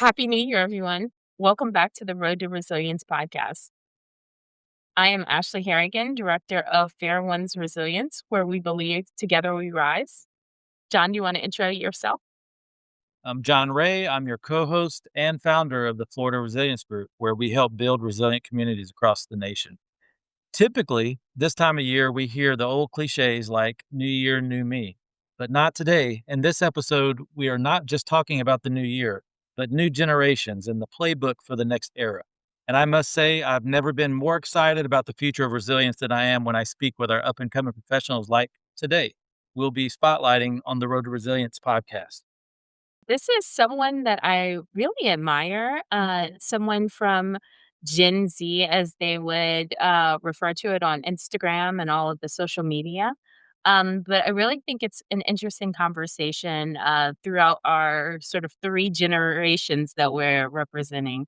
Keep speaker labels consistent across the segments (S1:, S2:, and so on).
S1: Happy New Year, everyone. Welcome back to the Road to Resilience podcast. I am Ashley Harrigan, Director of Fair One's Resilience, where we believe together we rise. John, do you want to intro yourself?
S2: I'm John Ray. I'm your co host and founder of the Florida Resilience Group, where we help build resilient communities across the nation. Typically, this time of year, we hear the old cliches like New Year, New Me. But not today. In this episode, we are not just talking about the new year, but new generations and the playbook for the next era. And I must say, I've never been more excited about the future of resilience than I am when I speak with our up and coming professionals like today. We'll be spotlighting on the Road to Resilience podcast.
S1: This is someone that I really admire, someone from Gen Z, as they would refer to it on Instagram and all of the social media. But I really think it's an interesting conversation throughout our sort of three generations that we're representing.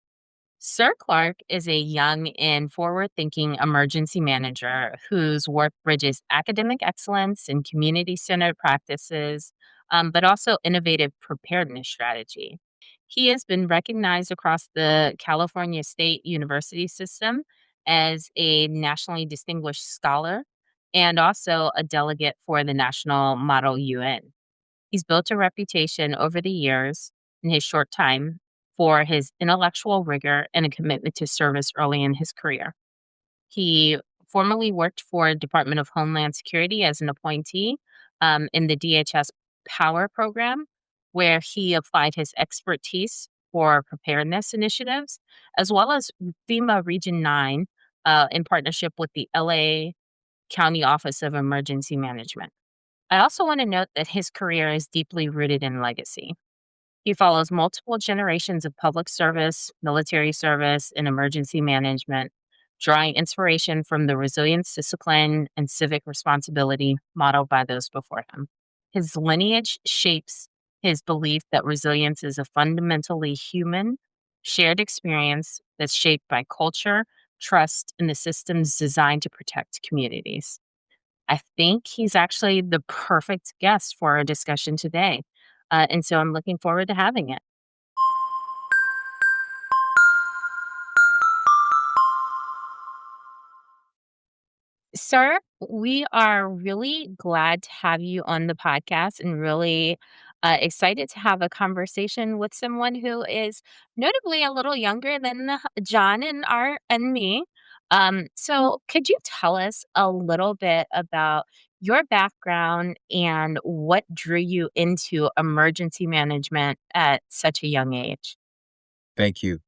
S1: Sir Clark is a young and forward thinking emergency manager whose work bridges academic excellence and community centered practices, but also innovative preparedness strategy. He has been recognized across the California State University system as a nationally distinguished scholar and also a delegate for the National Model UN. He's built a reputation over the years in his short time for his intellectual rigor and a commitment to service early in his career. He formerly worked for Department of Homeland Security as an appointee in the DHS Power Program, where he applied his expertise for preparedness initiatives, as well as FEMA Region 9 in partnership with the LA County Office of Emergency Management. I also want to note that his career is deeply rooted in legacy. He follows multiple generations of public service, military service, and emergency management, drawing inspiration from the resilience, discipline, and civic responsibility modeled by those before him. His lineage shapes his belief that resilience is a fundamentally human, shared experience that's shaped by culture, trust, and the systems designed to protect communities. I think he's actually the perfect guest for our discussion today. And so I'm looking forward to having it. Sir, we are really glad to have you on the podcast and really excited to have a conversation with someone who is notably a little younger than John and me. So could you tell us a little bit about your background and what drew you into emergency management at such a young age?
S3: Thank you.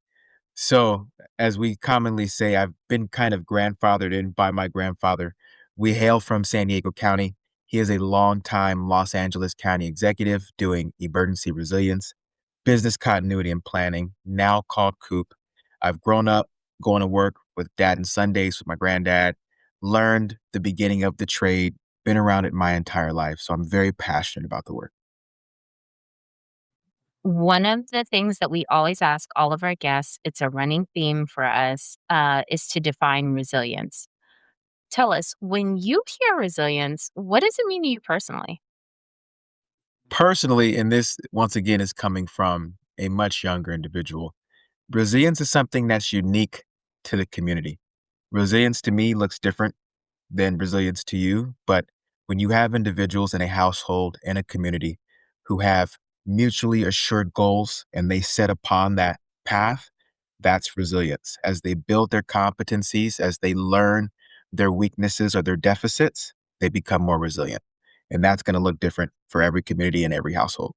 S3: So, as we commonly say, I've been kind of grandfathered in by my grandfather. We hail from San Diego County. He is a longtime Los Angeles County executive doing emergency resilience, business continuity and planning, now called COOP. I've grown up going to work with dad and Sundays with my granddad, learned the beginning of the trade, been around it my entire life. So, I'm very passionate about the work.
S1: One of the things that we always ask all of our guests, it's a running theme for us, is to define resilience. Tell us, when you hear resilience, what does it mean to you personally?
S3: Personally, and this once again is coming from a much younger individual, resilience is something that's unique to the community. Resilience to me looks different than resilience to you, but when you have individuals in a household and a community who have mutually assured goals and they set upon that path, that's resilience. As they build their competencies, as they learn their weaknesses or their deficits, they become more resilient. And that's going to look different for every community and every household.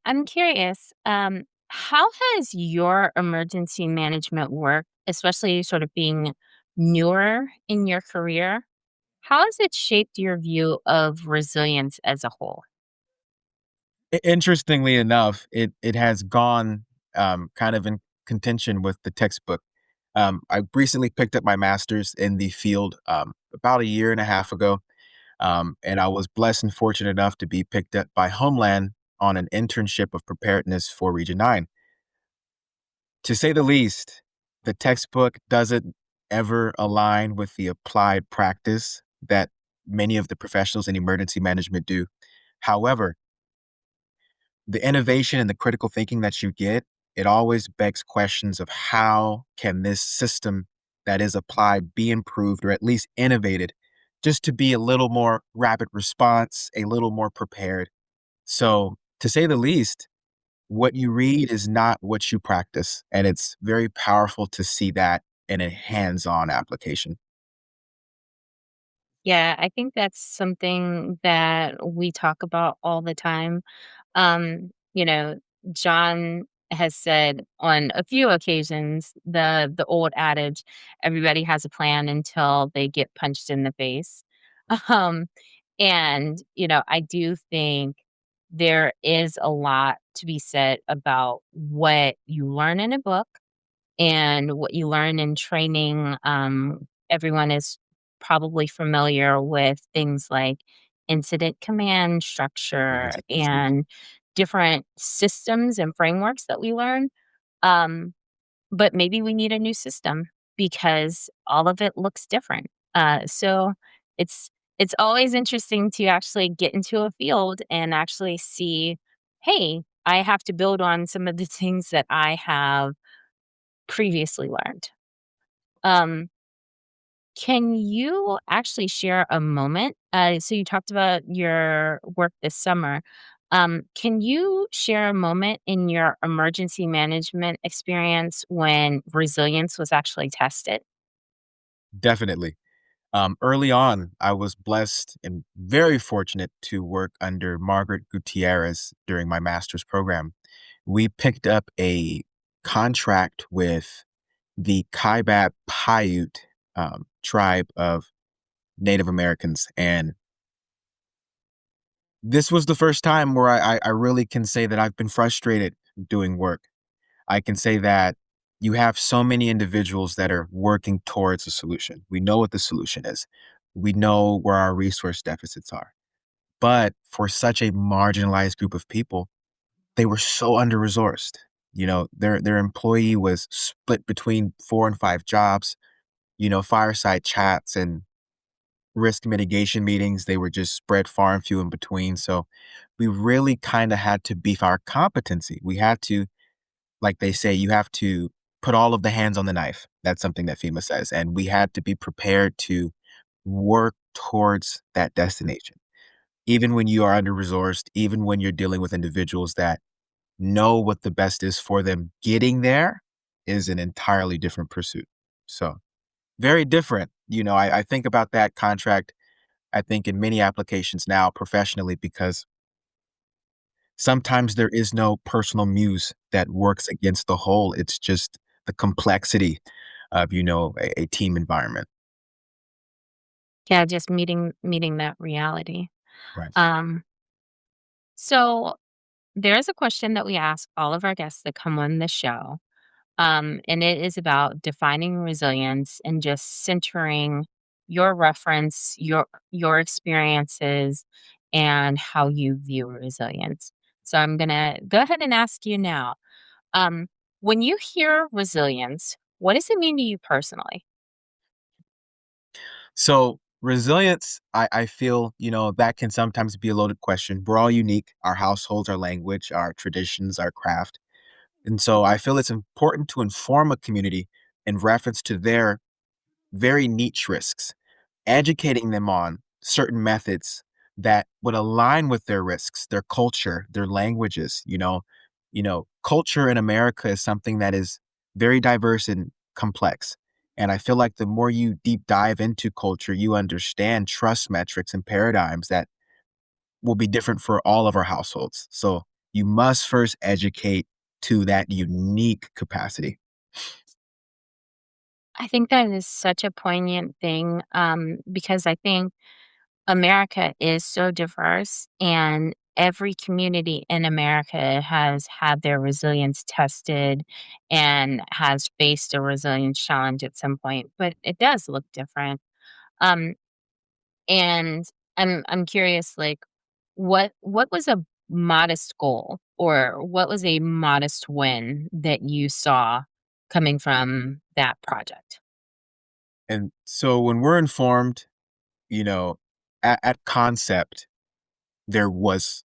S1: I'm curious, how has your emergency management work, especially sort of being newer in your career, how has it shaped your view of resilience as a whole?
S3: Interestingly enough, it has gone kind of in contention with the textbook. I recently picked up my master's in the field about a year and a half ago, and I was blessed and fortunate enough to be picked up by Homeland on an internship of preparedness for Region 9. To say the least, the textbook doesn't ever align with the applied practice that many of the professionals in emergency management do. However, the innovation and the critical thinking that you get it always begs questions of how can this system that is applied be improved or at least innovated just to be a little more rapid response, a little more prepared. So, to say the least, what you read is not what you practice, and it's very powerful to see that in a hands-on application.
S1: Yeah, I think that's something that we talk about all the time. You know, John has said on a few occasions the old adage, everybody has a plan until they get punched in the face. Um, and I do think there is a lot to be said about what you learn in a book and what you learn in training. Everyone is probably familiar with things like incident command structure
S3: Yes, yes, yes.
S1: and different systems and frameworks that we learn. Um, but maybe we need a new system because all of it looks different. So it's it's always interesting to actually get into a field and actually see, hey, I have to build on some of the things that I have previously learned. Um, can you actually share a moment? So you talked about your work this summer. Can you share a moment in your emergency management experience when resilience was actually tested?
S3: Definitely. Early on, I was blessed and very fortunate to work under Margaret Gutierrez during my master's program. We picked up a contract with the Kaibat Paiute tribe of Native Americans. And this was the first time where I really can say that I've been frustrated doing work. I can say that you have so many individuals that are working towards a solution. We know what the solution is. We know where our resource deficits are. But for such a marginalized group of people, they were so under-resourced. Their employee was split between 4 and 5 jobs, fireside chats and risk mitigation meetings, they were just spread far and few in between. So we really kinda had to beef our competency. We had to, like they say, you have to put all of the hands on the knife. That's something that FEMA says, and we had to be prepared to work towards that destination. Even when you are under-resourced, even when you're dealing with individuals that know what the best is for them, getting there is an entirely different pursuit. So, very different. I think about that contract, I think, in many applications now professionally because sometimes there is no personal muse that works against the whole. It's just the complexity of, a team environment.
S1: Yeah, just meeting that reality.
S3: Right.
S1: Um, so there's a question that we ask all of our guests that come on the show. And it is about defining resilience and just centering your reference, your experiences, and how you view resilience. So I'm gonna go ahead and ask you now. Um, when you hear resilience, what does it mean to you personally?
S3: So resilience, I feel, that can sometimes be a loaded question. We're all unique, our households, our language, our traditions, our craft. And so I feel it's important to inform a community in reference to their very niche risks, educating them on certain methods that would align with their risks, their culture, their languages. Culture in America is something that is very diverse and complex. And I feel like the more you deep dive into culture, you understand trust metrics and paradigms that will be different for all of our households. So you must first educate to that unique capacity.
S1: I think that is such a poignant thing because I think America is so diverse, and every community in America has had their resilience tested and has faced a resilience challenge at some point, but it does look different. Um, and I'm curious, like, what was a modest goal or what was a modest win that you saw coming from that project?
S3: And so when we're informed, you know, at concept, there was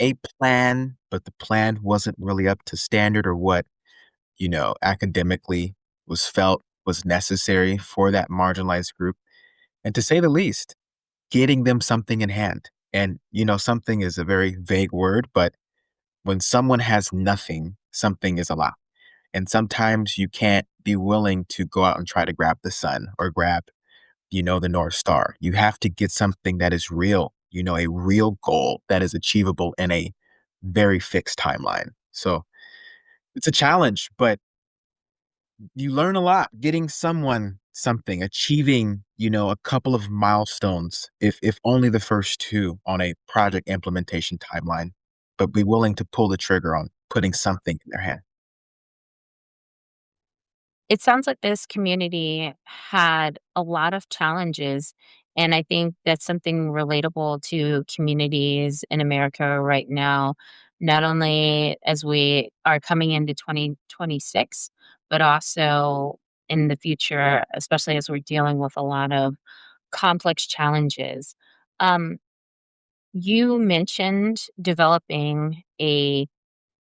S3: a plan, but the plan wasn't really up to standard or what, academically was felt was necessary for that marginalized group. And to say the least, getting them something in hand. And, something is a very vague word, but when someone has nothing, something is a lot. And sometimes you can't be willing to go out and try to grab the sun or grab, the North Star. You have to get something that is real, a real goal that is achievable in a very fixed timeline. So it's a challenge, but you learn a lot getting someone something, achieving, a couple of milestones, if only the first two on a project implementation timeline, but be willing to pull the trigger on putting something in their hand.
S1: It sounds like this community had a lot of challenges, and I think that's something relatable to communities in America right now, not only as we are coming into 2026, but also in the future, especially as we're dealing with a lot of complex challenges. Um, you mentioned developing a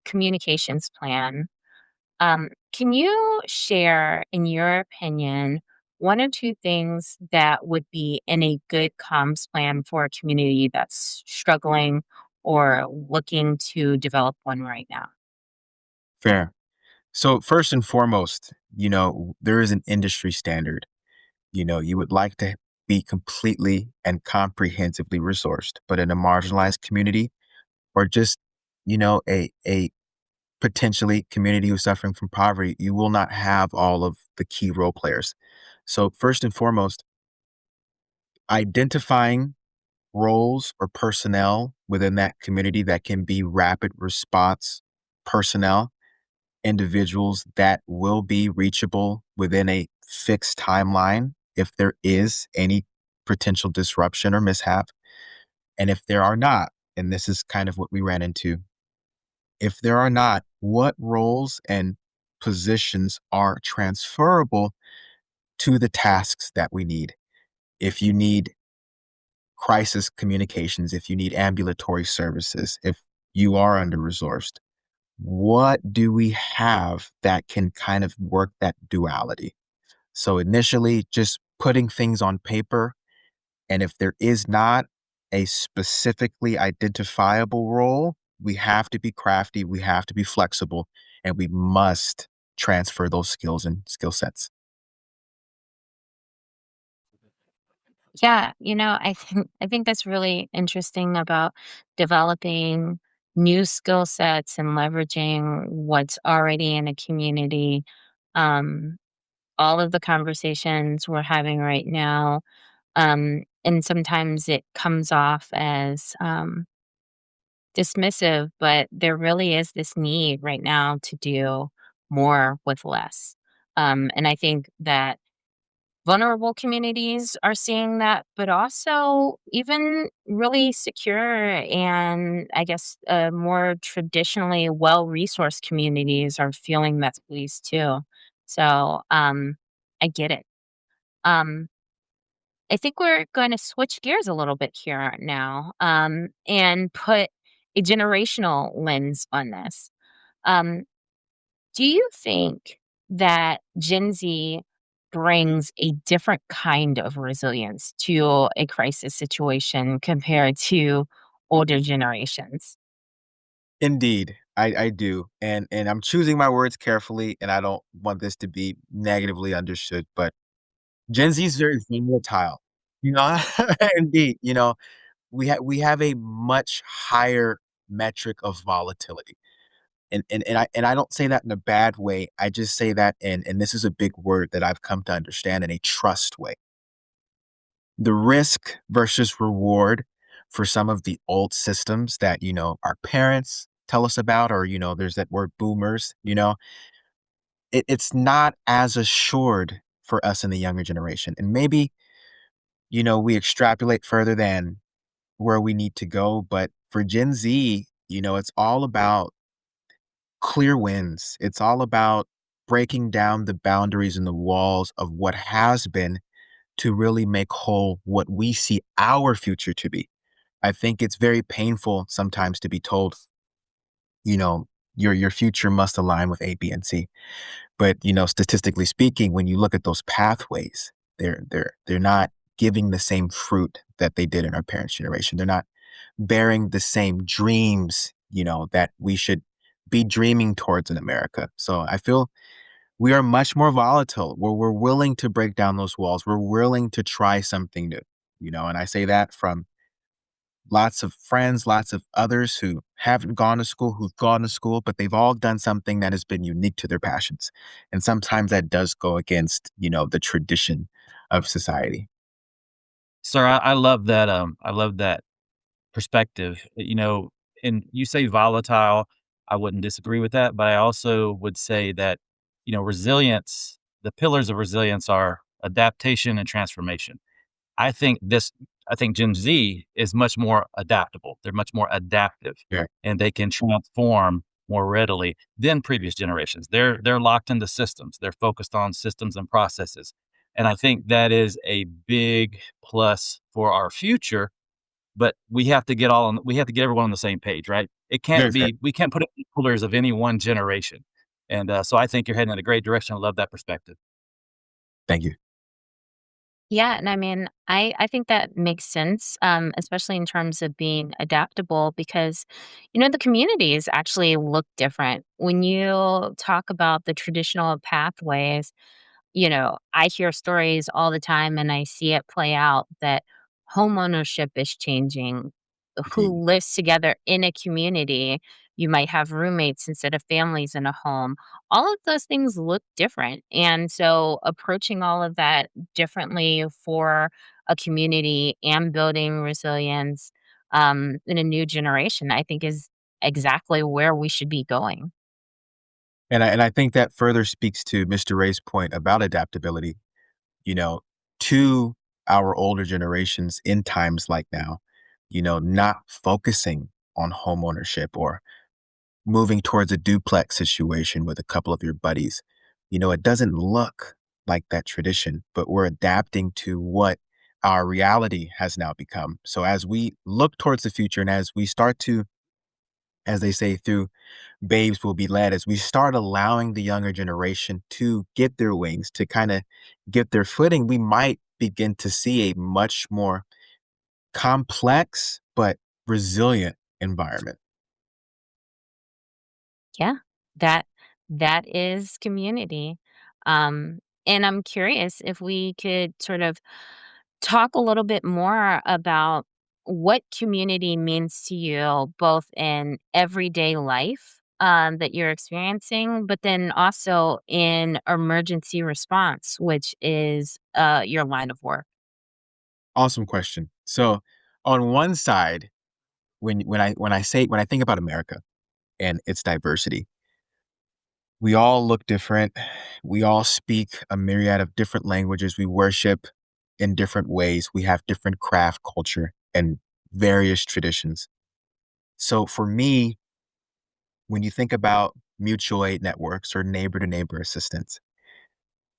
S1: communications plan. Can you share, in your opinion, one or two things that would be in a good comms plan for a community that's struggling or looking to develop one right now?
S3: Fair. So first and foremost, there is an industry standard. You would like to be completely and comprehensively resourced, but in a marginalized community or just, a potentially community who's suffering from poverty, you will not have all of the key role players. So first and foremost, identifying roles or personnel within that community that can be rapid response personnel, individuals that will be reachable within a fixed timeline if there is any potential disruption or mishap. And if there are not, and this is kind of what we ran into, if there are not, what roles and positions are transferable to the tasks that we need? If you need crisis communications, if you need ambulatory services, if you are under resourced, what do we have that can kind of work that duality? So initially, just putting things on paper. And if there is not a specifically identifiable role, we have to be crafty, we have to be flexible, and we must transfer those skills and skill sets.
S1: Yeah, I think that's really interesting about developing new skill sets and leveraging what's already in a community. Um, all of the conversations we're having right now, and sometimes it comes off as dismissive, but there really is this need right now to do more with less. And I think that vulnerable communities are seeing that, but also even really secure and I guess more traditionally well resourced communities are feeling that squeeze too. So I get it. Um, I think we're going to switch gears a little bit here now, and put a generational lens on this. Um, do you think that Gen Z brings a different kind of resilience to a crisis situation compared to older generations?
S3: Indeed, I do. And I'm choosing my words carefully, and I don't want this to be negatively understood, but Gen Z is very volatile. You know, indeed, we have a much higher metric of volatility. And I don't say that in a bad way. I just say that and this is a big word that I've come to understand in a trust way. The risk versus reward for some of the old systems that, our parents tell us about, or, there's that word boomers, it's not as assured for us in the younger generation. And maybe, we extrapolate further than where we need to go. But for Gen Z, it's all about clear wins. It's all about breaking down the boundaries and the walls of what has been to really make whole what we see our future to be. I think it's very painful sometimes to be told, you know, your future must align with A, B, and C. But, statistically speaking, when you look at those pathways, they're not giving the same fruit that they did in our parents' generation. They're not bearing the same dreams, that we should be dreaming towards in America. So I feel we are much more volatile. We're willing to break down those walls. We're willing to try something new, and I say that from lots of friends, lots of others who haven't gone to school, who've gone to school, but they've all done something that has been unique to their passions. And sometimes that does go against, the tradition of society.
S2: Sir, I love that. I love that perspective. And you say volatile. I wouldn't disagree with that, but I also would say that resilience. The pillars of resilience are adaptation and transformation. I think this I think Gen Z is much more adaptable. They're much more adaptive,
S3: Yeah,
S2: and they can transform more readily than previous generations. They're locked into systems. They're focused on systems and processes. And I think that is a big plus for our future, but we have to get everyone on the same page, right? It can't
S3: very fair.
S2: be we can't put it in the pillars of any one generation. And so I think you're heading in a great direction. I love that perspective.
S3: Thank you.
S1: Yeah, and I mean, I think that makes sense, especially in terms of being adaptable because, the communities actually look different. When you talk about the traditional pathways, I hear stories all the time and I see it play out that homeownership is changing.
S3: Indeed.
S1: Who lives together in a community? You might have roommates instead of families in a home. All of those things look different. And so approaching all of that differently for a community and building resilience in a new generation, I think is exactly where we should be going.
S3: And I think that further speaks to Mr. Ray's point about adaptability, you know, to our older generations in times like now, not focusing on home ownership or moving towards a duplex situation with a couple of your buddies. It doesn't look like that tradition, but we're adapting to what our reality has now become. So as we look towards the future and as we start to, as they say, through babes will be led, as we start allowing the younger generation to get their wings, to kind of get their footing, we might begin to see a much more complex but resilient environment.
S1: Yeah, that that is community. And I'm curious if we could sort of talk a little bit more about what community means to you, both in everyday life that you're experiencing, but then also in emergency response, which is your line of work.
S3: Awesome question. So, on one side, when I think about America and its diversity, we all look different. We all speak a myriad of different languages. We worship in different ways. We have different craft culture and various traditions. So for me, when you think about mutual aid networks or neighbor to neighbor assistance,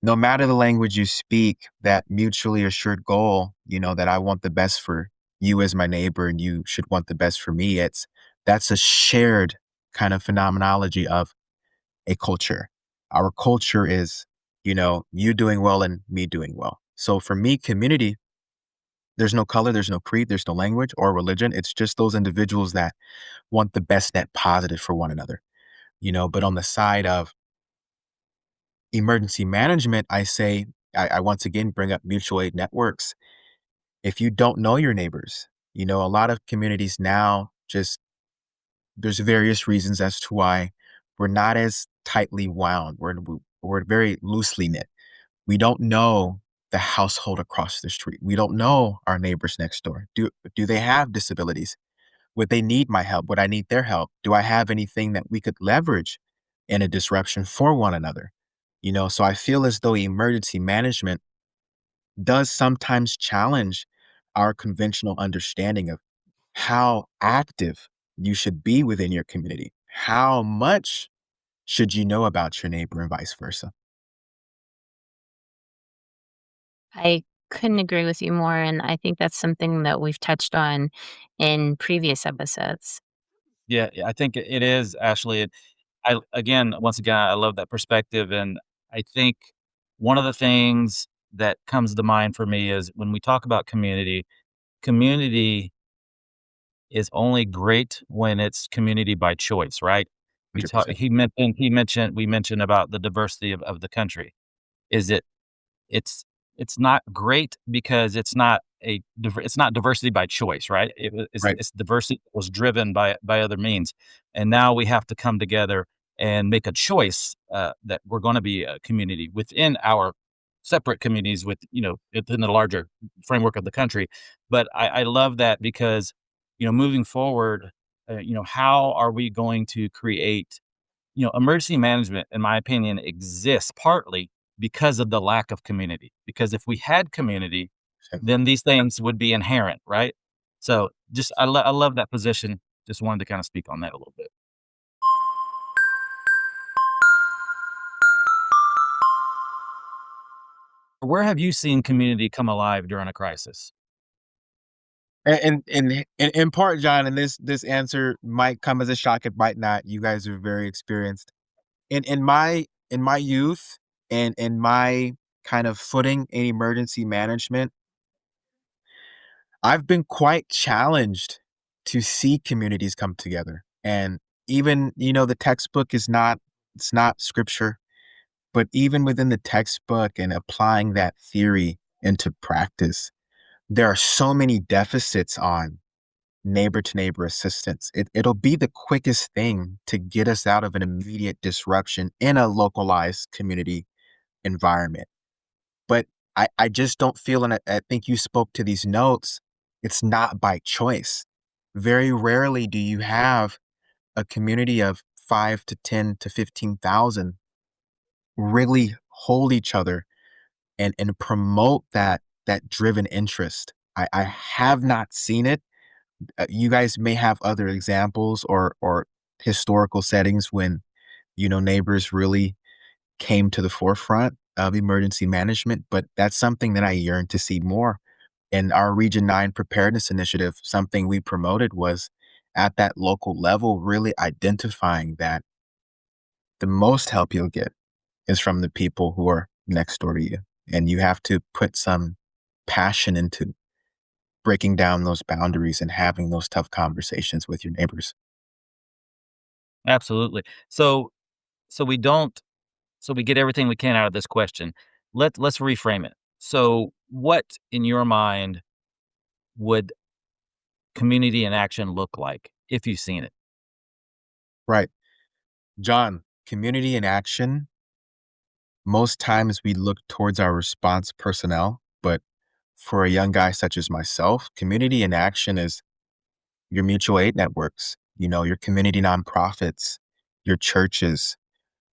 S3: no matter the language you speak, that mutually assured goal, that I want the best for you as my neighbor and you should want the best for me, that's a shared kind of phenomenology of a culture. Our culture is, you doing well and me doing well. So for me, community, there's no color, there's no creed, there's no language or religion. It's just those individuals that want the best net positive for one another, but on the side of emergency management, I say, I once again bring up mutual aid networks. If you don't know your neighbors, a lot of communities now just, there's various reasons as to why we're not as tightly wound. We're very loosely knit. We don't know the household across the street. We don't know our neighbors next door. Do they have disabilities? Would they need my help? Would I need their help? Do I have anything that we could leverage in a disruption for one another? So I feel as though emergency management does sometimes challenge our conventional understanding of how active you should be within your community. How much should you know about your neighbor and vice versa?
S1: couldn't agree with you more, and I think that's something that we've touched on in previous episodes.
S2: Yeah, yeah, I think it is, Ashley. Once again, I love that perspective, and I think one of the things that comes to mind for me is when we talk about community, community is only great when it's community by choice, right? We talk
S3: 100%.
S2: we mentioned about the diversity of the country. Is it it's it's not great because it's not diversity by choice, right?
S3: Right.
S2: It's diversity that was driven by other means, and now we have to come together and make a choice, that we're gonna be a community within our separate communities within the larger framework of the country. But I love that because, moving forward, how are we going to create emergency management, in my opinion, exists partly because of the lack of community. Because if we had community,
S3: Same.
S2: then these things would be inherent, right? So just I love that position. Just wanted to kind of speak on that a little bit. Where have you seen community come alive during a crisis?
S3: In part, John, and this answer might come as a shock, it might not. You guys are very experienced. In my youth and in my kind of footing in emergency management, I've been quite challenged to see communities come together. And even, the textbook is not it's not scripture, but even within the textbook and applying that theory into practice, there are so many deficits on neighbor to neighbor assistance. It'll be the quickest thing to get us out of an immediate disruption in a localized community environment. But I just don't feel, and I think you spoke to these notes, it's not by choice. Very rarely do you have a community of 5 to 10 to 15,000 really hold each other and promote that driven interest. I have not seen it. You guys may have other examples or historical settings when, neighbors really came to the forefront of emergency management, but that's something that I yearn to see more. In our Region 9 preparedness initiative, something we promoted was at that local level, really identifying that the most help you'll get is from the people who are next door to you. And you have to put some passion into breaking down those boundaries and having those tough conversations with your neighbors.
S2: Absolutely. So we don't so we get everything we can out of this question. Let's reframe it. So what in your mind would community in action look like if you've seen it?
S3: Right. John, community in action, most times we look towards our response personnel, but for a young guy such as myself, community in action is your mutual aid networks, your community nonprofits, your churches,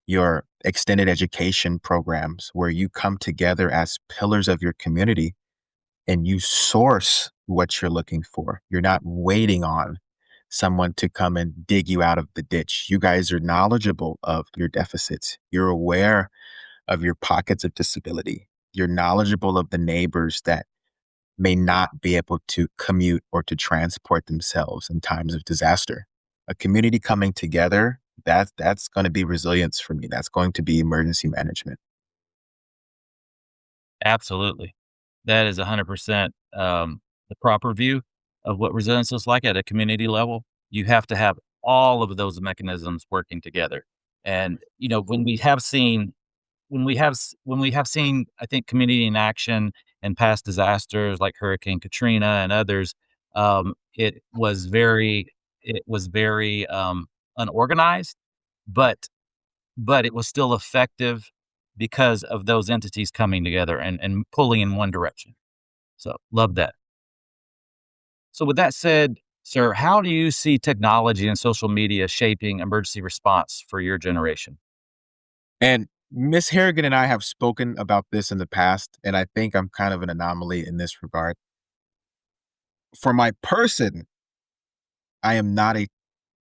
S3: your extended education programs where you come together as pillars of your community and you source what you're looking for. You're not waiting on someone to come and dig you out of the ditch. You guys are knowledgeable of your deficits. You're aware of your pockets of disability. You're knowledgeable of the neighbors that may not be able to commute or to transport themselves in times of disaster. A community coming together, that's going to be resilience for me. That's going to be emergency management.
S2: Absolutely. That is 100% the proper view of what resilience looks like at a community level. You have to have all of those mechanisms working together. And when we have seen, I think, community in action in past disasters like Hurricane Katrina and others, it was very unorganized, but it was still effective because of those entities coming together and pulling in one direction. So love that. So with that said, sir, how do you see technology and social media shaping emergency response for your generation?
S3: And Miss Harrigan and I have spoken about this in the past, and I think I'm kind of an anomaly in this regard. For my person, I am not a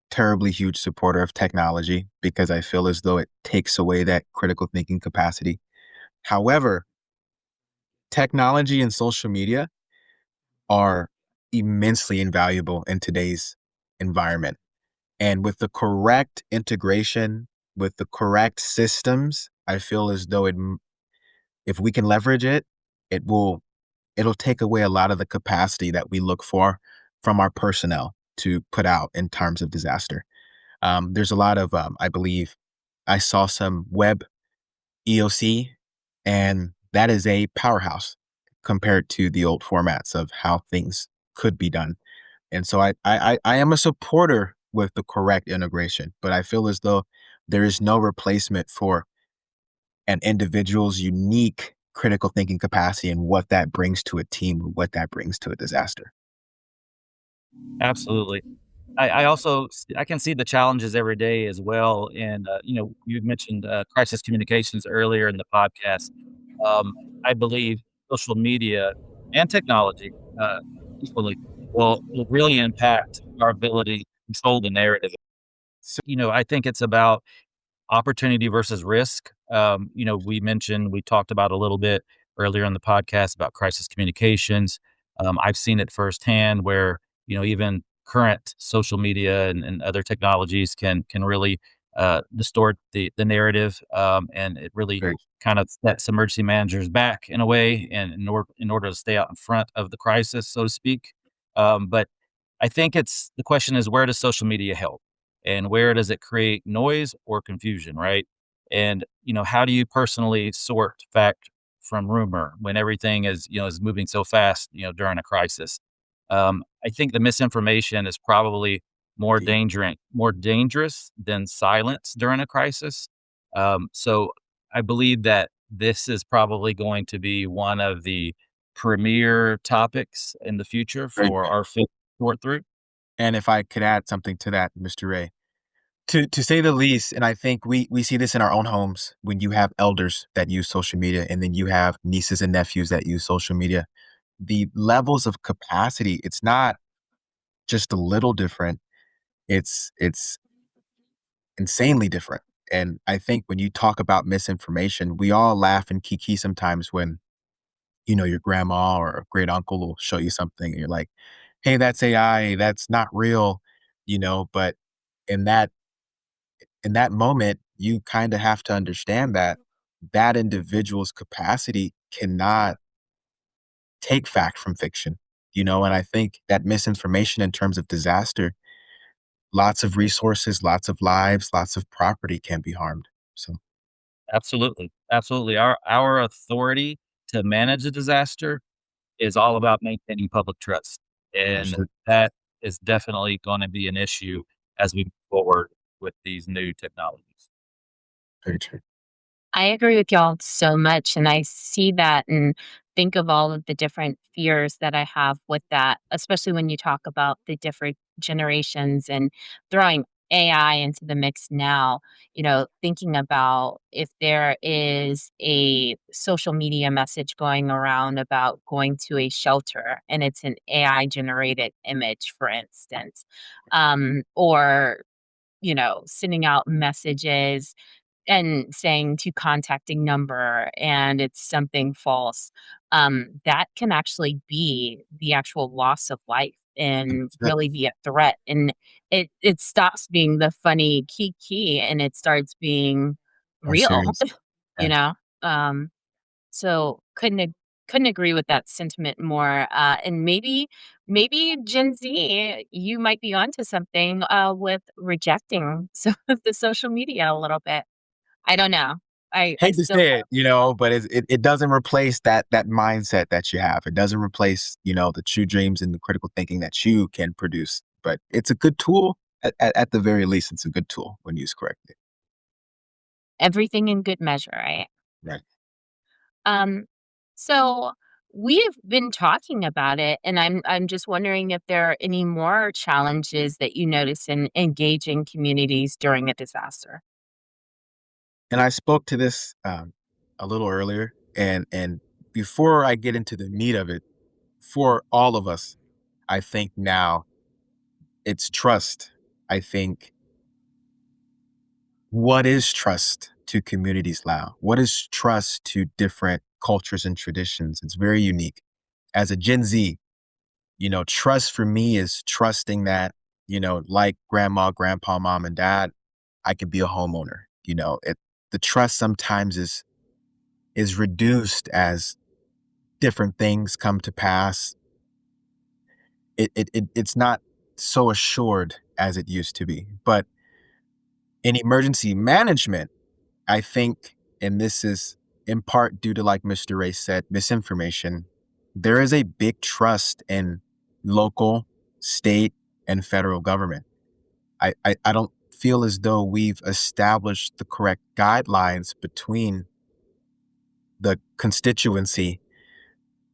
S3: terribly huge supporter of technology because I feel as though it takes away that critical thinking capacity. However, technology and social media are immensely invaluable in today's environment. And with the correct integration, with the correct systems, I feel as though if we can leverage it, it will it'll take away a lot of the capacity that we look for from our personnel to put out in terms of disaster. There's a lot of, I believe, I saw some web EOC, and that is a powerhouse compared to the old formats of how things could be done. And so I am a supporter with the correct integration, but I feel as though there is no replacement for an individual's unique critical thinking capacity and what that brings to a team, what that brings to a disaster.
S2: Absolutely. I also I can see the challenges every day as well. And you mentioned crisis communications earlier in the podcast. Um, I believe social media and technology equally will really impact our ability to control the narrative.
S3: So
S2: I think it's about opportunity versus risk. We talked about a little bit earlier in the podcast about crisis communications. I've seen it firsthand where, even current social media and other technologies can really distort the narrative. And it really
S3: very,
S2: kind of sets emergency managers back in a way, and in order to stay out in front of the crisis, so to speak. But I think the question is, where does social media help? And where does it create noise or confusion, right? And how do you personally sort fact from rumor when everything is moving so fast, during a crisis? I think the misinformation is probably
S3: deep.
S2: more dangerous than silence during a crisis. So I believe that this is probably going to be one of the premier topics in the future
S3: Very
S2: for
S3: true.
S2: our field to sort through.
S3: And if I could add something to that, Mr. Ray, to say the least, and I think we see this in our own homes when you have elders that use social media and then you have nieces and nephews that use social media. The levels of capacity, it's not just a little different, it's insanely different. And I think when you talk about misinformation, we all laugh and kiki sometimes when, your grandma or a great uncle will show you something and you're like, "Hey, that's AI, that's not real," but in that moment, you kinda have to understand that that individual's capacity cannot take fact from fiction, and I think that misinformation in terms of disaster, lots of resources, lots of lives, lots of property can be harmed. So,
S2: Absolutely, absolutely. Our authority to manage a disaster is all about maintaining public trust, and
S3: absolutely,
S2: that is definitely gonna be an issue as we move forward with these new technologies.
S3: very true.
S1: I agree with y'all so much, and I see that and think of all of the different fears that I have with that, especially when you talk about the different generations and throwing AI into the mix now, thinking about if there is a social media message going around about going to a shelter and it's an AI generated image, for instance, or sending out messages and saying to contacting number and it's something false, that can actually be the actual loss of life and
S3: That
S1: really be a threat. And it stops being the funny key and it starts being
S3: more
S1: real,
S3: serious.
S1: you know? Um, so couldn't agree with that sentiment more. And maybe Gen Z, you might be onto something with rejecting some of the social media a little bit. I don't know. I
S3: Hate to
S1: still
S3: say it, but it doesn't replace that mindset that you have. It doesn't replace, the true dreams and the critical thinking that you can produce. But it's a good tool. At the very least, it's a good tool when used correctly.
S1: everything in good measure, right?
S3: Right.
S1: Um, so we've been talking about it, and I'm just wondering if there are any more challenges that you notice in engaging communities during a disaster.
S3: And I spoke to this a little earlier, and before I get into the meat of it, for all of us, I think now it's trust. I think what is trust to communities now? What is trust to different cultures and traditions. It's very unique. As a Gen Z, trust for me is trusting that, like grandma, grandpa, mom, and dad, I could be a homeowner. The trust sometimes is reduced as different things come to pass. It's not so assured as it used to be. But in emergency management, I think, and this is in part due to, like Mr. Ray said, misinformation, there is a big trust in local, state, and federal government. I don't feel as though we've established the correct guidelines between the constituency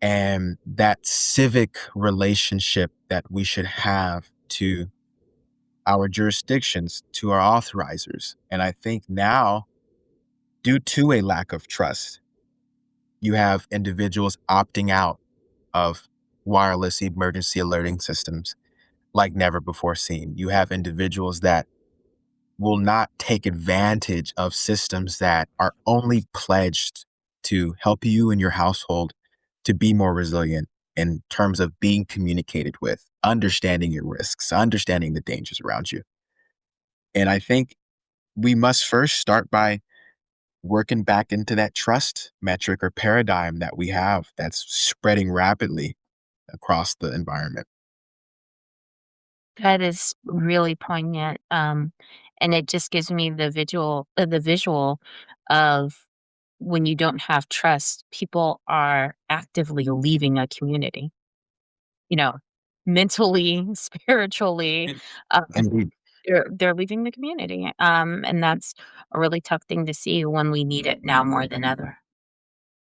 S3: and that civic relationship that we should have to our jurisdictions, to our authorizers. And I think now, due to a lack of trust, you have individuals opting out of wireless emergency alerting systems like never before seen. You have individuals that will not take advantage of systems that are only pledged to help you and your household to be more resilient in terms of being communicated with, understanding your risks, understanding the dangers around you. And I think we must first start by working back into that trust metric or paradigm that we have that's spreading rapidly across the environment.
S1: That is really poignant, and it just gives me the visual of when you don't have trust, people are actively leaving a community, you know, mentally, spiritually, um,
S3: Indeed.
S1: they're leaving the community, and that's a really tough thing to see when we need it now more than ever.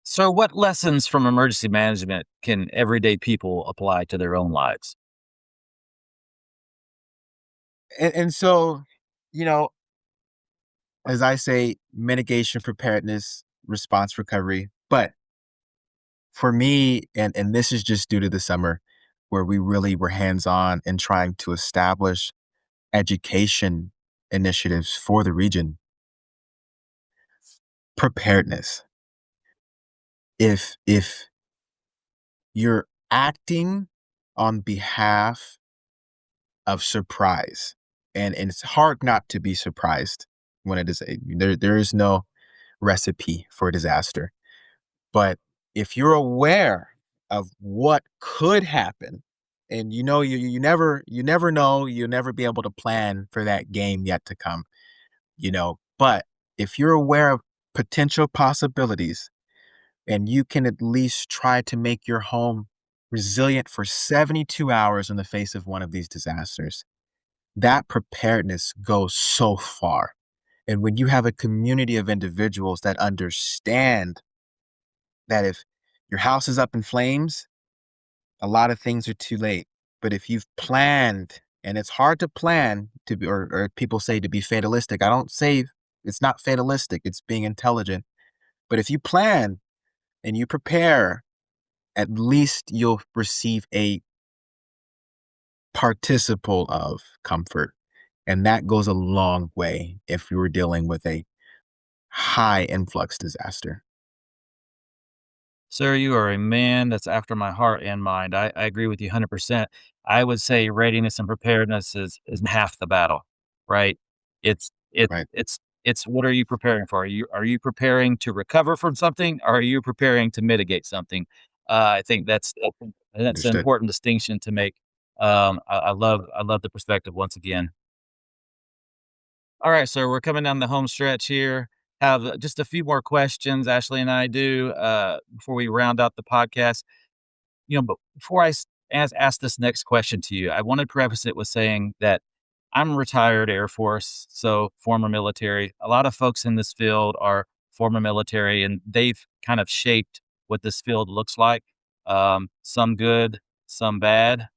S2: So, what lessons from emergency management can everyday people apply to their own lives?
S3: And so, you know, as I say, mitigation, preparedness, response, recovery. But for me, and this is just due to the summer where we really were hands on in trying to establish education initiatives for the region, preparedness. If you're acting on behalf of surprise, and it's hard not to be surprised when it is there is no recipe for disaster. But if you're aware of what could happen, and you never know, you'll never be able to plan for that game yet to come, but if you're aware of potential possibilities and you can at least try to make your home resilient for 72 hours in the face of one of these disasters, that preparedness goes so far. And when you have a community of individuals that understand that if your house is up in flames, a lot of things are too late. But if you've planned, and it's hard to plan to be, or people say to be fatalistic. I don't say it's not fatalistic, it's being intelligent. But if you plan and you prepare, at least you'll receive a participle of comfort. And that goes a long way if you were dealing with a high influx disaster.
S2: Sir, you are a man that's after my heart and mind. I agree with you 100%. I would say readiness and preparedness is half the battle, right? It's it
S3: Right.
S2: it's what are you preparing for? Are you preparing to recover from something? Or are you preparing to mitigate something? I think that's an
S3: Understood.
S2: important distinction to make. I love the perspective once again. All right, so we're coming down the home stretch here. Have just a few more questions, Ashley and I do, before we round out the podcast. But before ask this next question to you, I want to preface it with saying that I'm retired Air Force, so former military. A lot of folks in this field are former military, and they've kind of shaped what this field looks like. Some good, some bad.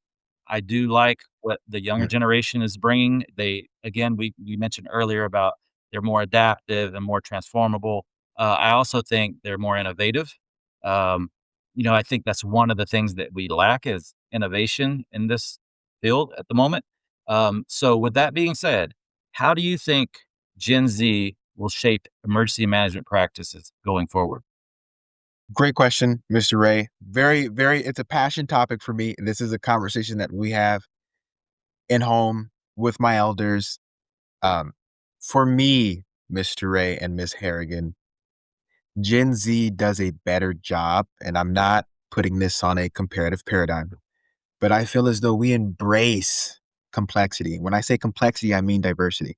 S2: I do like what the younger
S3: Right.
S2: generation is bringing. They again, we mentioned earlier about they're more adaptive and more transformable. I also think they're more innovative. Um, I think that's one of the things that we lack is innovation in this field at the moment. So, with that being said, how do you think Gen Z will shape emergency management practices going forward?
S3: Great question, Mr. Ray. Very, very, it's a passion topic for me. This is a conversation that we have in home with my elders. Um, for me, Mr. Ray and Miss Harrigan, Gen Z does a better job, and I'm not putting this on a comparative paradigm, but I feel as though we embrace complexity. When I say complexity, I mean diversity.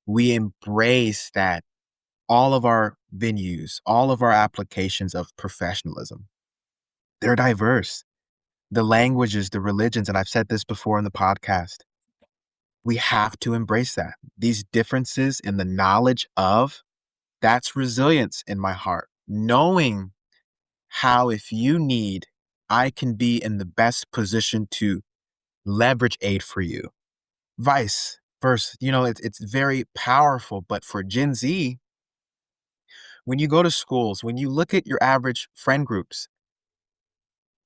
S3: We embrace that all of our venues, all of our applications of professionalism, they're diverse. The languages, the religions, and I've said this before in the podcast, we have to embrace that. These differences in the knowledge of, that's resilience in my heart. Knowing how, if you need, I can be in the best position to leverage aid for you. Vice versa, it's very powerful. But for Gen Z, when you go to schools, when you look at your average friend groups,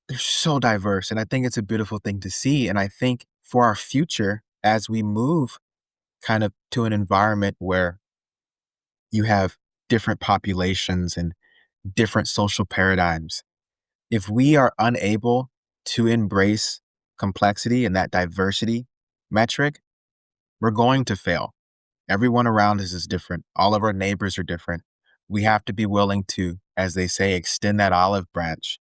S3: they're so diverse. And I think it's a beautiful thing to see. And I think for our future, as we move kind of to an environment where you have different populations and different social paradigms, if we are unable to embrace complexity and that diversity metric, we're going to fail. Everyone around us is different. All of our neighbors are different. We have to be willing to, as they say, extend that olive branch.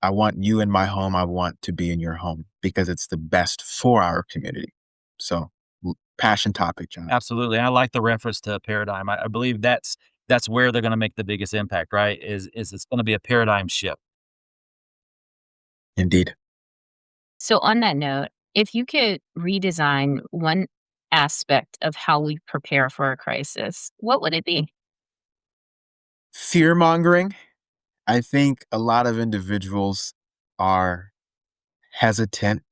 S3: I want you in my home. I want to be in your home because it's the best for our community. So, passion topic, John.
S2: Absolutely. I like the reference to a paradigm. I believe that's where they're gonna make the biggest impact, right? Is it's gonna be a paradigm shift.
S3: Indeed.
S1: So, on that note, if you could redesign one aspect of how we prepare for a crisis, what would it be?
S3: Fear mongering. I think a lot of individuals are hesitant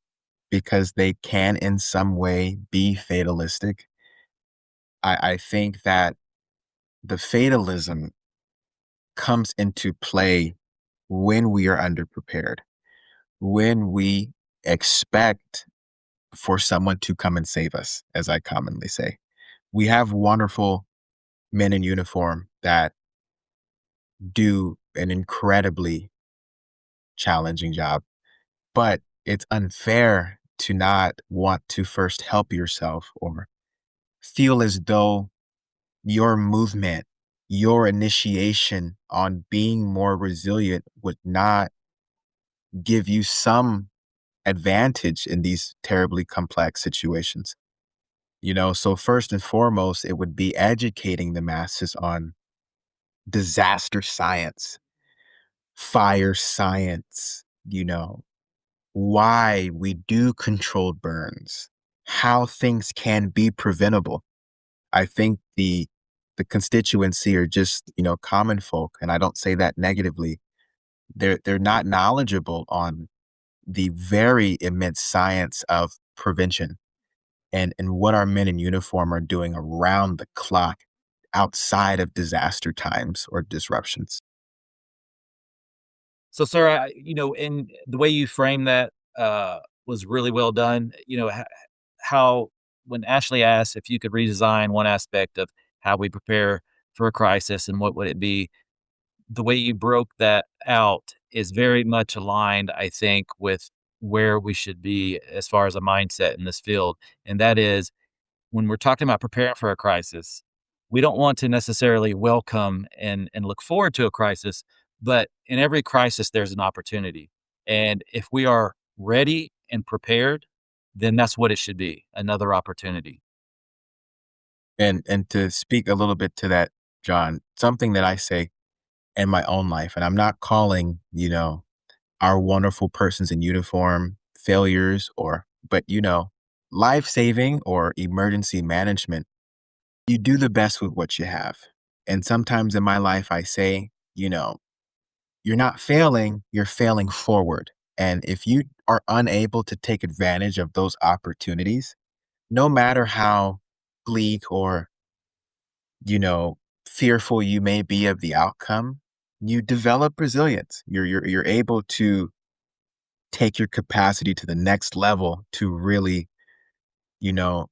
S3: because they can, in some way, be fatalistic. I think that the fatalism comes into play when we are underprepared, when we expect for someone to come and save us, as I commonly say. We have wonderful men in uniform that do an incredibly challenging job, but it's unfair to not want to first help yourself or feel as though your movement, your initiation on being more resilient would not give you some advantage in these terribly complex situations. So first and foremost, it would be educating the masses on disaster science, fire science, why we do controlled burns, how things can be preventable. I think the constituency are just, common folk, and I don't say that negatively. They're not knowledgeable on the very immense science of prevention and what our men in uniform are doing around the clock outside of disaster times or disruptions.
S2: So, sir, in the way you framed that, was really well done. How when Ashley asked if you could redesign one aspect of how we prepare for a crisis and what would it be, the way you broke that out is very much aligned, I think, with where we should be as far as a mindset in this field. And that is when we're talking about preparing for a crisis, we don't want to necessarily welcome and look forward to a crisis, but in every crisis there's an opportunity. And if we are ready and prepared, then that's what it should be, another opportunity.
S3: And to speak a little bit to that, John, something that I say in my own life, and I'm not calling, our wonderful persons in uniform failures but life saving or emergency management, you do the best with what you have. And sometimes in my life, I say, you're not failing, you're failing forward. And if you are unable to take advantage of those opportunities, no matter how bleak or, you know, fearful you may be of the outcome, you develop resilience. You're able to take your capacity to the next level to really,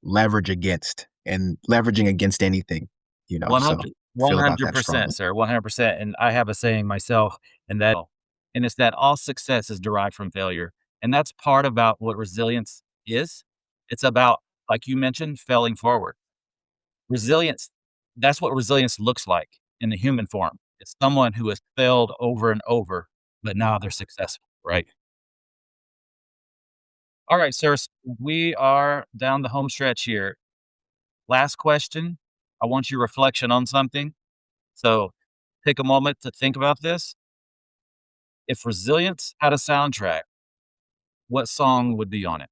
S3: leverage against and leveraging against anything,
S2: One
S3: so
S2: hundred.
S3: feel about that
S2: 100%,
S3: strongly.
S2: sir, 100%, and I have a saying myself, and it's that all success is derived from failure, and that's part about what resilience is. It's about, like you mentioned, failing forward. Resilience, that's what resilience looks like in the human form. It's someone who has failed over and over, but now they're successful, right? All right, sirs, we are down the home stretch here. Last question. I want your reflection on something. So take a moment to think about this. If resilience had a soundtrack, what song would be on it?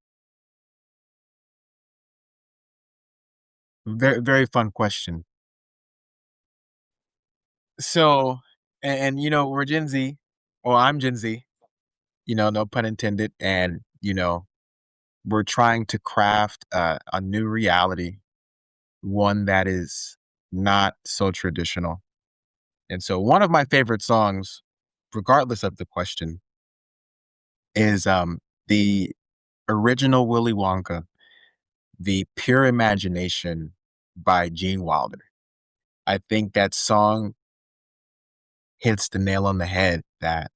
S3: Very, very fun question. So, we're Gen Z, or I'm Gen Z, no pun intended. And, we're trying to craft a new reality, one that is not so traditional. And so, one of my favorite songs, regardless of the question, is the original Willy Wonka, The Pure Imagination by Gene Wilder. I think that song hits the nail on the head that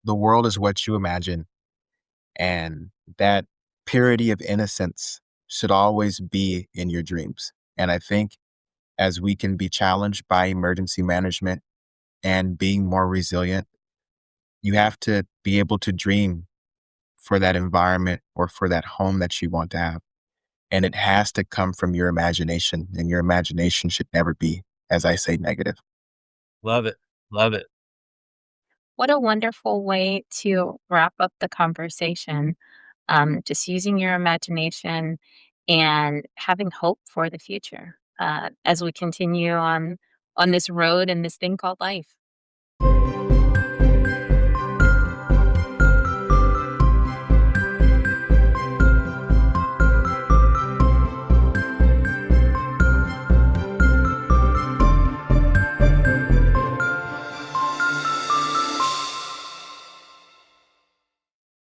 S3: the world is what you imagine, and that purity of innocence should always be in your dreams. And I think as we can be challenged by emergency management and being more resilient, you have to be able to dream for that environment or for that home that you want to have. And it has to come from your imagination, and your imagination should never be, as I say, negative.
S2: Love it. Love it.
S1: What a wonderful way to wrap up the conversation. Just using your imagination and having hope for the future as we continue on this road and this thing called life.